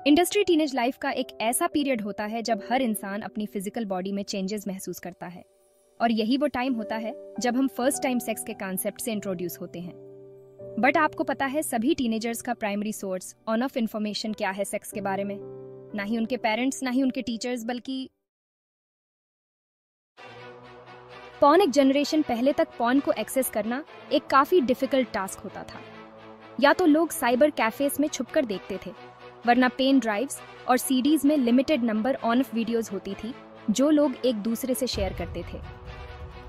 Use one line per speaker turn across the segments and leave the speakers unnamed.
Industry teenage life का एक ऐसा पीरियड होता है जब हर इंसान अपनी फिजिकल बॉडी में चेंजेस महसूस करता है, और यही वो टाइम होता है जब हम फर्स्ट टाइम सेक्स के कॉन्सेप्ट से इंट्रोड्यूस होते हैं। बट आपको पता है, सभी टीनेजर्स का प्राइमरी सोर्स ऑफ इंफॉर्मेशन क्या है सेक्स के बारे में? ना ही उनके पेरेंट्स, ना ही उनके टीचर्स, बल्कि पॉर्न। एक जनरेशन पहले तक पॉर्न को एक्सेस करना एक काफी डिफिकल्ट टास्क होता था। या तो लोग साइबर कैफेस में छुपकर देखते थे, वरना पेन ड्राइव्स और सीडीज में लिमिटेड नंबर ऑफ वीडियोस होती थी जो लोग एक दूसरे से शेयर करते थे।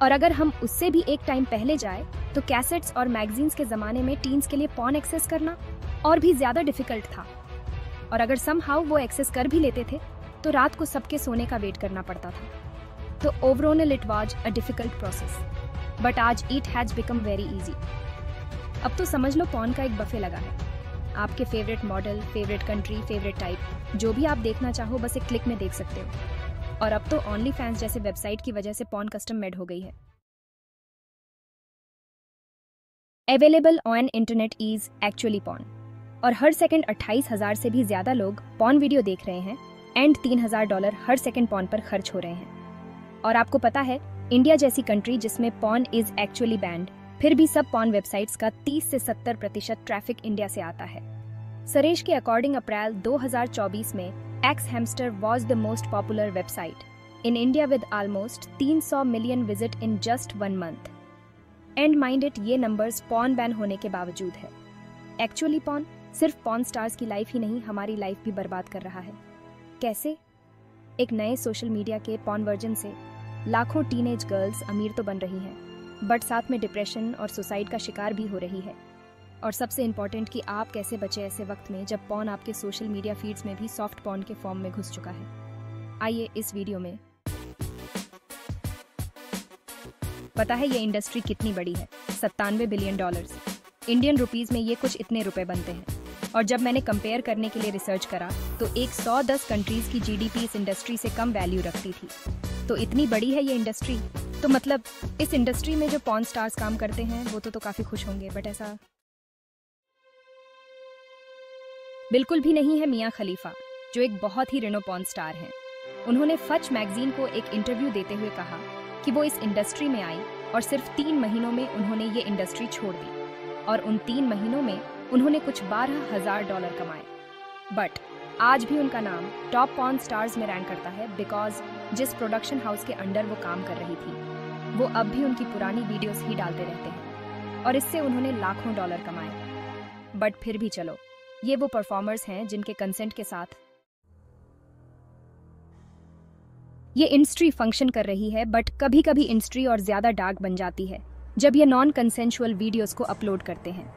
और अगर हम उससे भी एक टाइम पहले जाए तो कैसेट्स और मैगजीन्स के जमाने में टीन्स के लिए पॉर्न एक्सेस करना और भी ज्यादा डिफिकल्ट था। और अगर समहाउ वो एक्सेस कर भी लेते थे तो रात को सबके सोने का वेट करना पड़ता था। तो overall it was a difficult process, but आज it has become very easy. अब तो समझ लो पॉर्न का एक बफे लगा है। आपके favourite model, favourite country, favourite type, जो भी आप देखना चाहो बस एक क्लिक में देख सकते हो। और अब तो ओनली फैंस जैसे वेबसाइट की वजह से पॉर्न कस्टम मेड हो गई है। Available on internet is actually porn, और हर सेकंड 28,000 से भी ज्यादा लोग पॉर्न वीडियो देख रहे हैं एंड $3,000 हर सेकंड पॉर्न पर खर्च हो रहे हैं। और आपको पता है, इंडिया जैसी कंट्री जिसमें पॉर्न इज एक्चुअली बैंड, फिर भी सब पॉर्न वेबसाइट्स का 30 से 70% ट्रैफिक इंडिया से आता है। सरेश के अकॉर्डिंग अप्रैल 2024 में x hamster was the most popular website in India with almost 300 million visit in just 1 month. And mind it, ये नंबर्स पॉर्न बैन होने के बावजूद है। एक्चुअली पॉर्न सिर्फ पॉर्न स्टार्स की लाइफ ही नहीं, हमारी लाइफ भी बर्बाद कर रहा है। कैसे? एक नए सोशल मीडिया के पॉर्न वर्जन से लाखों टीनेज गर्ल्स अमीर तो बन रही हैं, बट साथ में डिप्रेशन और सुसाइड का शिकार भी हो रही है। और सबसे इम्पोर्टेंट कि आप कैसे बचे ऐसे वक्त में जब पॉर्न आपके सोशल मीडिया फीड्स में भी सॉफ्ट पॉर्न के फॉर्म में घुस चुका है। आइए इस वीडियो में पता है ये इंडस्ट्री कितनी बड़ी है। $97 बिलियन इंडियन रुपीस में ये कुछ इतने रुपए बनते हैं। और जब मैंने कंपेयर करने के लिए रिसर्च करा तो 110 कंट्रीज की जीडीपी इस इंडस्ट्री से कम वैल्यू रखती थी। तो इतनी बड़ी है ये इंडस्ट्री, तो मतलब इस इंडस्ट्री में जो पॉर्न स्टार्स काम करते हैं वो तो काफी खुश होंगे, बट ऐसा बिल्कुल भी नहीं है। मियां खलीफा, जो एक बहुत ही रिनो पॉर्न स्टार हैं, उन्होंने फच मैगजीन को एक इंटरव्यू देते हुए कहा कि वो इस इंडस्ट्री में आई और सिर्फ 3 महीनों में उन्होंने ये इंडस्ट्री छोड़ दी, और उन 3 महीनों में उन्होंने कुछ $12,000 कमाए। बट आज भी उनका नाम टॉप पॉर्न स्टार्स में रैंक करता है, बिकॉज जिस प्रोडक्शन हाउस के अंडर वो काम कर रही थी वो अब भी उनकी पुरानी वीडियोस ही डालते रहते हैं, और इससे उन्होंने लाखों डॉलर कमाए। बट फिर भी चलो, ये वो परफॉर्मर्स हैं जिनके कंसेंट के साथ ये इंडस्ट्री फंक्शन कर रही है। बट कभी कभी इंडस्ट्री और ज्यादा डार्क बन जाती है जब ये नॉन कंसेंशुअल वीडियोस को अपलोड करते हैं।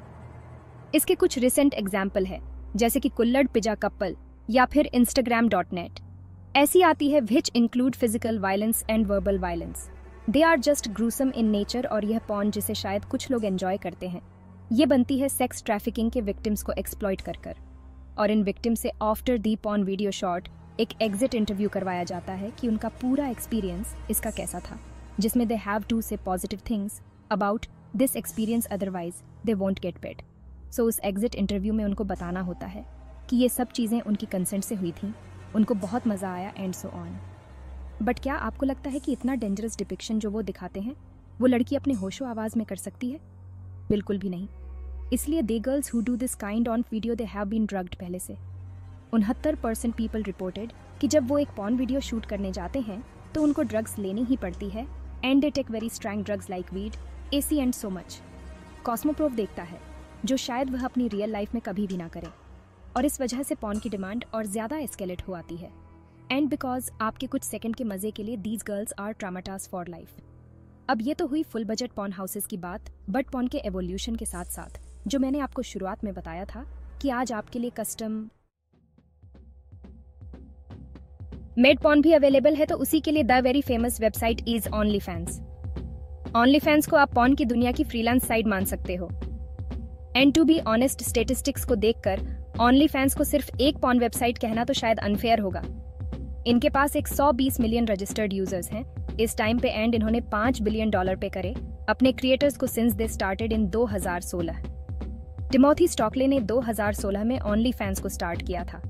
इसके कुछ रिसेंट एग्जाम्पल है, जैसे कि कुल्लड़ पिज्जा कपल या फिर Instagram.net। ऐसी आती है which include physical violence and verbal violence. They are just gruesome in nature, और यह पॉर्न जिसे शायद कुछ लोग एंजॉय करते हैं, ये बनती है सेक्स ट्रैफिकिंग के विक्टिम्स को एक्सप्लॉइट कर। और इन विक्टिम से after the porn video shot एक एग्जिट इंटरव्यू करवाया जाता है कि उनका पूरा एक्सपीरियंस इसका कैसा था, जिसमें they have to say positive things about this experience, otherwise they won't get paid. So उस एग्जिट इंटरव्यू में उनको बताना होता है कि ये सब चीज़ें उनकी कंसेंट से हुई थी, उनको बहुत मज़ा आया एंड सो ऑन। बट क्या आपको लगता है कि इतना डेंजरस डिपिक्शन जो वो दिखाते हैं वो लड़की अपने होशो आवाज़ में कर सकती है? बिल्कुल भी नहीं। इसलिए the girls who do this kind on video they have been drugged पहले से। 69% पीपल रिपोर्टेड कि जब वो एक पॉर्न वीडियो शूट करने जाते हैं तो उनको ड्रग्स लेनी ही पड़ती है, and they take very strong drugs like weed, acid and so much. Cosmoprof देखता है, जो शायद वह अपनी रियल लाइफ में कभी भी ना करे, और इस वजह से पॉर्न की डिमांड और ज़्यादा एस्केलेट हो आती है। एंड बिकॉज आपके कुछ सेकंड के मज़े के लिए these girls are traumatised for life. अब ये तो हुई फुल बजट पॉर्न हाउसेस की बात, बट पॉर्न के एवोल्यूशन के साथ साथ जो मैंने आपको शुरुआत में बताया था कि आज आपके लिए कस्टम मेड पॉर्न भी अवेलेबल है, तो उसी के लिए the very famous website is only fans. Only fans को आप पॉर्न की दुनिया की फ्रीलांस साइट मान सकते हो। And to be honest, statistics को देखकर ओनली फैंस को सिर्फ एक पॉर्न वेबसाइट कहना तो शायद अनफेयर होगा। इनके पास 120 मिलियन रजिस्टर्ड यूजर्स हैं इस टाइम पे, एंड इन्होंने $5 बिलियन पे करे अपने क्रिएटर्स को since they started in 2016। Timothy Stokely ने 2016 में ओनली फैंस को स्टार्ट किया था।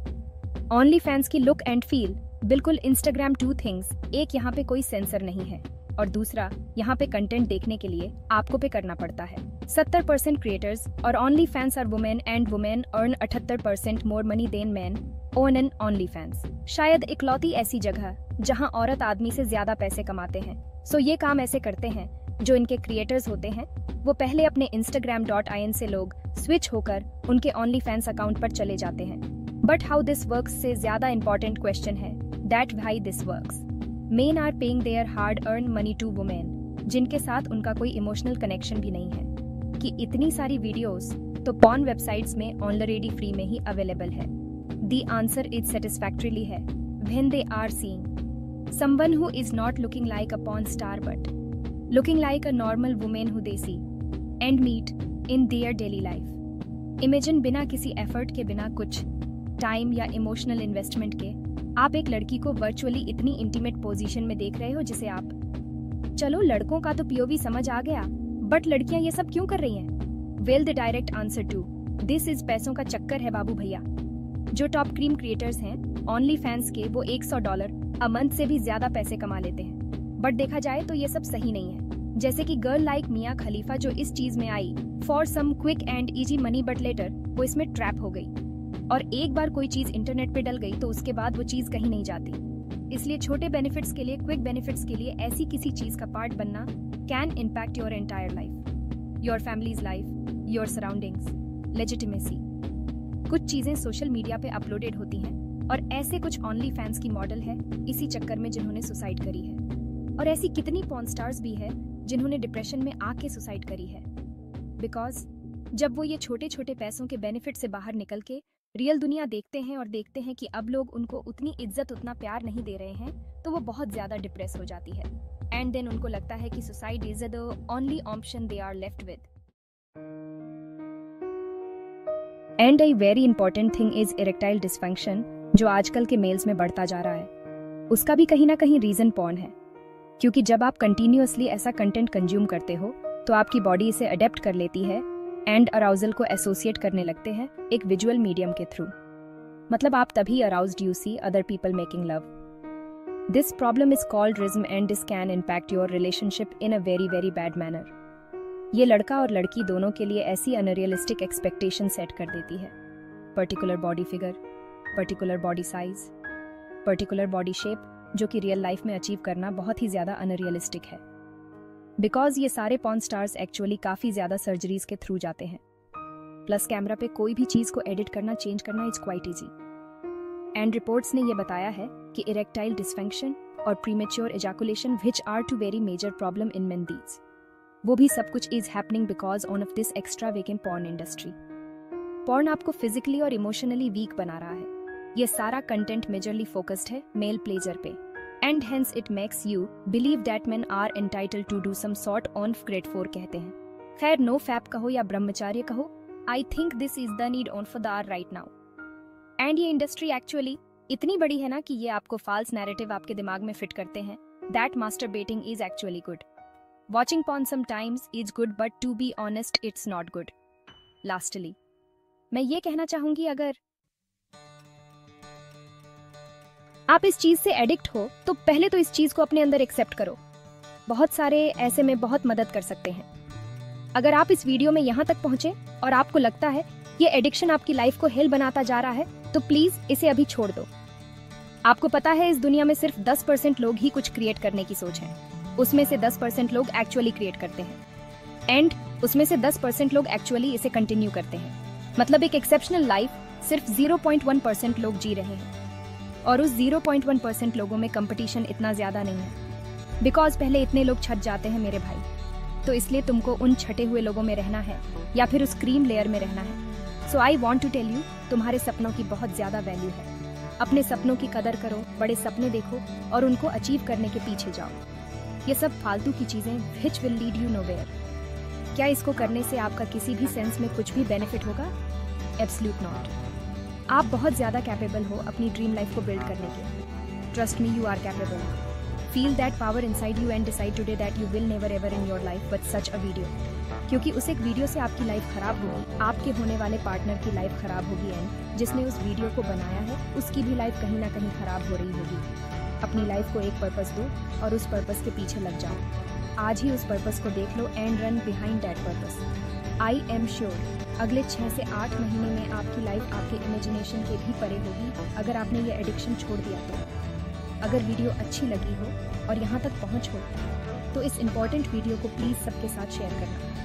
ओनली फैंस की लुक एंड फील बिल्कुल इंस्टाग्राम टू थिंग्स। एक यहाँ पे कोई सेंसर नहीं है और दूसरा यहाँ पे कंटेंट देखने के लिए आपको पे करना पड़ता है। 70% क्रिएटर्स और OnlyFans are women and women earn 78% more money than man on an OnlyFans. शायद इकलौती ऐसी जगह जहाँ औरत आदमी से ज्यादा पैसे कमाते हैं। सो ये काम ऐसे करते हैं जो इनके क्रिएटर्स होते हैं वो पहले अपने instagram.in से लोग स्विच होकर उनके ओनली फैंस अकाउंट पर चले जाते हैं। बट हाउ दिस वर्क्स से ज्यादा इंपॉर्टेंट क्वेश्चन है that why this works. Men are paying their hard earn money to women जिनके साथ उनका कोई इमोशनल कनेक्शन भी नहीं है कि इतनी सारी वीडियोस तो पॉर्न वेबसाइट्स में ऑलरेडी फ्री में ही अवेलेबल है। द आंसर इज सेटिस्फैक्टरीली है when they are seeing someone who is not looking like a porn star but looking like a normal woman who they see and meet in their daily life। Imagine बिना किसी effort के, बिना कुछ time या emotional investment के आप एक लड़की को वर्चुअली इतनी इंटीमेट पोजीशन में देख रहे हो जिसे आप, चलो लड़कों का तो पीओवी समझ आ गया, बट लड़कियां ये सब क्यों कर रही हैं? Well the direct answer to this is पैसों का चक्कर है बाबू भैया। जो टॉप क्रीम क्रिएटर्स हैं ओनली फैंस के वो $100 अ मंथ से भी ज्यादा पैसे कमा लेते हैं। बट देखा जाए तो ये सब सही नहीं है। जैसे कि गर्ल लाइक मिया खलीफा जो इस चीज में आई for some quick and easy money but later वो इसमें ट्रैप हो गई और एक बार कोई चीज इंटरनेट पे डल गई तो उसके बाद वो चीज कहीं नहीं जाती। इसलिए छोटे बेनिफिट्स के लिए, क्विक बेनिफिट्स के लिए ऐसी किसी चीज का पार्ट बनना can impact your entire life, your families life, your surroundings, legitimacy. कुछ चीजें सोशल मीडिया पे अपलोडेड होती हैं और ऐसे कुछ ओनली फैंस की मॉडल है इसी चक्कर में जिन्होंने सुसाइड करी है। और ऐसी कितनी पॉर्न स्टार्स भी है जिन्होंने डिप्रेशन में आके सुसाइड करी है। बिकॉज जब वो ये छोटे छोटे पैसों के बेनिफिट से बाहर निकल के रियल दुनिया देखते हैं और देखते हैं कि अब लोग उनको उतनी इज्जत, उतना प्यार नहीं दे रहे हैं, तो वो बहुत ज्यादा डिप्रेस हो जाती है। एंड देन उनको लगता है कि suicide is the only option they are left with. And a very important thing is erectile dysfunction जो आजकल के मेल्स में बढ़ता जा रहा है। उसका भी कहीं ना कहीं रीजन पॉर्न है, क्योंकि जब आप कंटिन्यूअसली ऐसा कंटेंट कंज्यूम करते हो तो आपकी बॉडी इसे अडेप्ट कर लेती है एंड अराउजल को एसोसिएट करने लगते हैं एक विजुअल मीडियम के थ्रू। मतलब आप तभी aroused you see other people making love. This problem is called रिज्म and this can impact your relationship in a very very bad manner. ये लड़का और लड़की दोनों के लिए ऐसी अनरियलिस्टिक एक्सपेक्टेशन सेट कर देती है। Particular body figure, particular body size, particular body shape जो कि रियल लाइफ में अचीव करना बहुत ही ज्यादा अनरियलिस्टिक है। बिकॉज ये सारे पॉर्न स्टार्स एक्चुअली काफी ज्यादा सर्जरीज के थ्रू जाते हैं। प्लस कैमरा पे कोई भी चीज को एडिट करना, चेंज करना is quite easy. And reports ने ये बताया है कि इरेक्टाइल डिसफंक्शन और premature ejaculation which are two very major problem in men these, वो भी सब कुछ is happening because on of this extravagant porn industry. Porn आपको फिजिकली और इमोशनली वीक बना रहा है। ये सारा कंटेंट मेजरली फोकस्ड है मेल प्लेजर पे and hence it makes you believe that men are entitled to do some sort on grade 4 कहते हैं। खैर नो फैप कहो या ब्रह्मचार्य कहो, I think this is the need on for the R right now. And ये industry actually इतनी बड़ी है ना कि ये आपको फाल्स नैरेटिव आपके दिमाग में फिट करते हैं that masturbating is actually good. Watching porn sometimes is good but to be honest it's not good. Lastly मैं ये कहना चाहूंगी, अगर आप इस चीज से एडिक्ट हो तो पहले तो इस चीज को अपने अंदर एक्सेप्ट करो। बहुत सारे ऐसे में बहुत मदद कर सकते हैं। अगर आप इस वीडियो में यहाँ तक पहुंचे और आपको लगता है ये एडिक्शन आपकी लाइफ को हेल बनाता जा रहा है तो प्लीज इसे अभी छोड़ दो। आपको पता है इस दुनिया में सिर्फ 10% लोग ही कुछ क्रिएट करने की सोच है। उसमें से 10% लोग एक्चुअली क्रिएट करते हैं एंड उसमें से 10% लोग एक्चुअली इसे कंटिन्यू करते हैं। मतलब एक एक्सेप्शनल लाइफ सिर्फ 0.1% लोग जी रहे हैं और उस 0.1% लोगों में कंपटीशन इतना ज्यादा नहीं है बिकॉज पहले इतने लोग छट जाते हैं मेरे भाई। तो इसलिए तुमको उन छटे हुए लोगों में रहना है या फिर उस क्रीम लेयर में रहना है। So I want to tell you, तुम्हारे सपनों की बहुत ज्यादा वैल्यू है। अपने सपनों की कदर करो, बड़े सपने देखो और उनको अचीव करने के पीछे जाओ। ये सब फालतू की चीजें which will lead you nowhere. क्या इसको करने से आपका किसी भी सेंस में कुछ भी बेनिफिट होगा? Absolute not. आप बहुत ज्यादा कैपेबल हो अपनी ड्रीम लाइफ को बिल्ड करने के। Trust me, you are capable. Feel that power inside you and decide today that you will never ever in your life but such a video. क्योंकि उस एक वीडियो से आपकी लाइफ खराब होगी, आपके होने वाले पार्टनर की लाइफ खराब होगी एंड जिसने उस वीडियो को बनाया है उसकी भी लाइफ कहीं ना कहीं खराब हो रही होगी। अपनी लाइफ को एक पर्पस दो और उस पर्पस के पीछे लग जाओ। आज ही उस पर्पस को देख लो and run behind that purpose. I am sure अगले 6 से 8 महीने में आपकी लाइफ आपके इमेजिनेशन के भी परे होगी अगर आपने ये एडिक्शन छोड़ दिया तो। अगर वीडियो अच्छी लगी हो और यहाँ तक पहुँच हो तो इस इम्पॉर्टेंट वीडियो को प्लीज़ सबके साथ शेयर करना।